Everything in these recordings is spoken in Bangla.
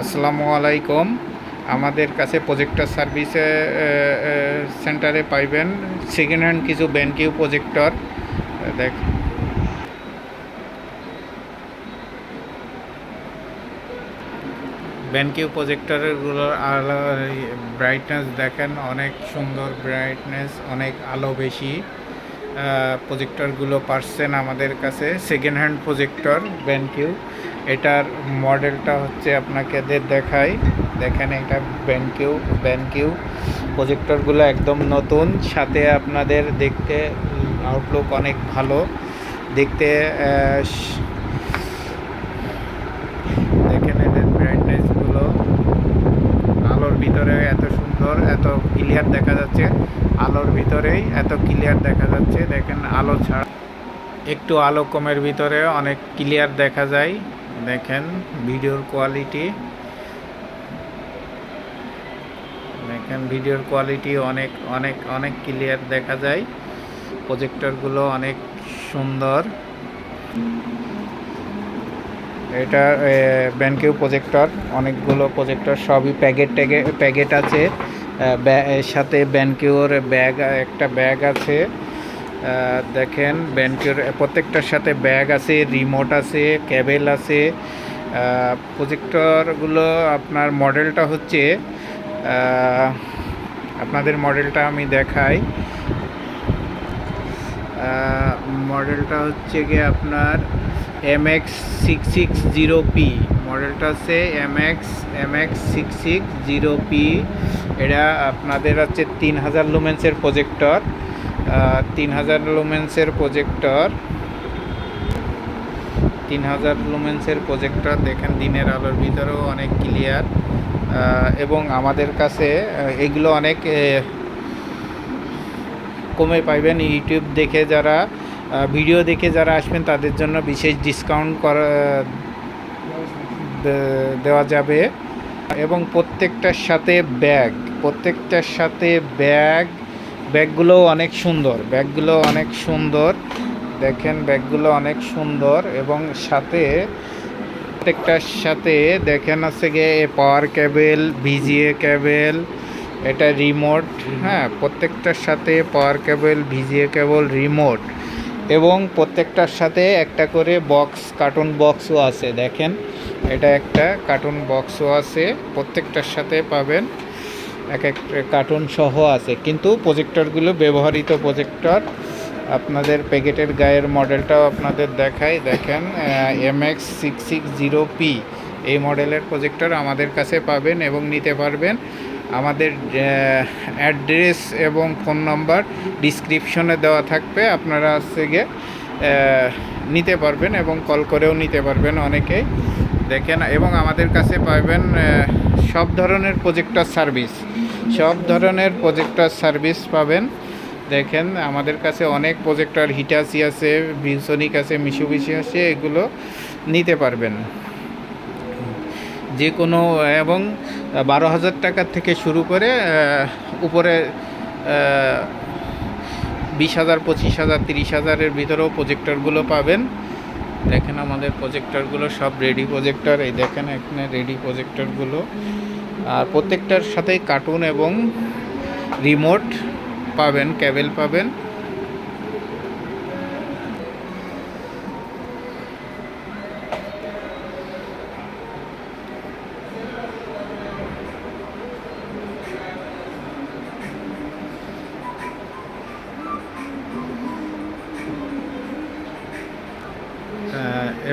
আসসালামু আলাইকুম। আমাদের কাছে প্রজেক্টর সার্ভিসে সেন্টারে পাইবেন সেকেন্ড হ্যান্ড কিছু বেনকিউ প্রজেক্টর। দেখ বেনকিউ প্রজেক্টরগুলোর আলো ব্রাইটনেস দেখেন, অনেক সুন্দর ব্রাইটনেস, অনেক আলো বেশি। প্রজেক্টরগুলো পাচ্ছেন আমাদের কাছে সেকেন্ড হ্যান্ড প্রজেক্টর বেনকিউ। এটার মডেলটা হচ্ছে আপনাকে দেখাই, দেখেন এটা বেনকিউ প্রজেক্টরগুলো একদম নতুন, সাথে আপনাদের দেখতে আউটলুক অনেক ভালো দেখতে। দেখেন এদের ব্রাইটনেসগুলো, আলোর ভিতরে এত সুন্দর, এত ক্লিয়ার দেখা যাচ্ছে, আলোর ভিতরেই এত ক্লিয়ার দেখা যাচ্ছে। দেখেন আলো ছাড়া একটু আলো কমের ভিতরে অনেক ক্লিয়ার দেখা যায়। দেখেন ভিডিওর কোয়ালিটি, দেখেন ভিডিওর কোয়ালিটি অনেক অনেক অনেক ক্লিয়ার দেখা যায়। প্রজেক্টরগুলো অনেক সুন্দর। এটা বেনকিউ প্রজেক্টর, অনেকগুলো প্রজেক্টর, সবই প্যাকেট আছে। সাথে বেনকিউর একটা ব্যাগ আছে। দেখেন বেনকিউর প্রত্যেকটার সাথে ব্যাগ আছে, রিমোট আছে, কেবেল আছে। প্রজেক্টরগুলো আপনার মডেলটা হচ্ছে, আপনাদের মডেলটা আমি দেখাই। মডেলটা হচ্ছে গিয়ে আপনার mx660p, মডেলটা আছে mx660p। এটা আপনাদের হচ্ছে 3000 লুমেন্সের প্রজেক্টর, 3000 লুমেন্সের প্রজেক্টর, 3000 লুমেন্সের প্রজেক্টর। দেখেন দিনের আলোর ভিতরেও অনেক ক্লিয়ার। এবং আমাদের কাছে এগুলো অনেক কমে পাইবেন। ইউটিউব দেখে যারা ভিডিও দেখে যারা আসবেন তাদের জন্য বিশেষ ডিসকাউন্ট দেওয়া যাবে। এবং প্রত্যেকটার সাথে ব্যাগগুলো অনেক সুন্দর, দেখেন ব্যাগগুলো অনেক সুন্দর। এবং সাথে প্রত্যেকটার সাথে দেখেন আছে গিয়ে পাওয়ার কেবেল, ভিজিএ কেবেল, এটা রিমোট। হ্যাঁ, প্রত্যেকটার সাথে পাওয়ার কেবেল, ভিজিএ কেবল, রিমোট, এবং প্রত্যেকটার সাথে একটা করে কার্টুন বক্সও আছে। দেখেন এটা একটা কার্টুন বক্সও আছে, প্রত্যেকটার সাথে পাবেন এক কার্টুন সহ আছে। কিন্তু প্রজেক্টরগুলো ব্যবহৃত প্রজেক্টর। আপনাদের প্যাকেটের গায়ের মডেলটাও আপনাদের দেখাই। দেখেন mx660p, এই মডেলের প্রজেক্টর আমাদের কাছে পাবেন এবং নিতে পারবেন। আমাদের অ্যাড্রেস এবং ফোন নাম্বার ডিসক্রিপশনে দেওয়া থাকবে, আপনারা হচ্ছে গিয়ে নিতে পারবেন এবং কল করেও নিতে পারবেন অনেকেই। দেখেন, এবং আমাদের কাছে পাবেন সব ধরনের প্রজেক্টর সার্ভিস পাবেন। দেখেন আমাদের কাছে অনেক প্রজেক্টর, হিটাচি আছে, ভিউসনিক আছে, মিশুবিশি আছে, এগুলো নিতে পারবেন যে কোনো। এবং 12,000 টাকার থেকে শুরু করে উপরে 20,000, 25,000, 30,000-এর ভিতরেও প্রজেক্টরগুলো পাবেন। দেখেন আমাদের প্রজেক্টরগুলো সব রেডি প্রজেক্টর, এই দেখেন এখানে রেডি প্রজেক্টরগুলো। আর প্রত্যেকটার সাথেই কার্টুন এবং রিমোট পাবেন, কেবেল পাবেন।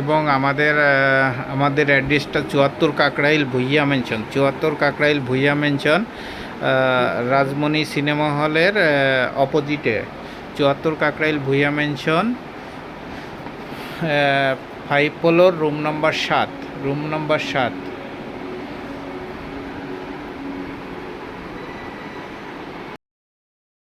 এবং আমাদের অ্যাড্রেসটা 74 কাকরাইল ভুইয়া মেনশন, রাজমণি সিনেমা হলের অপোজিটে 74 Kakrail Bhuiyan mansion, 5 floor, room number 7।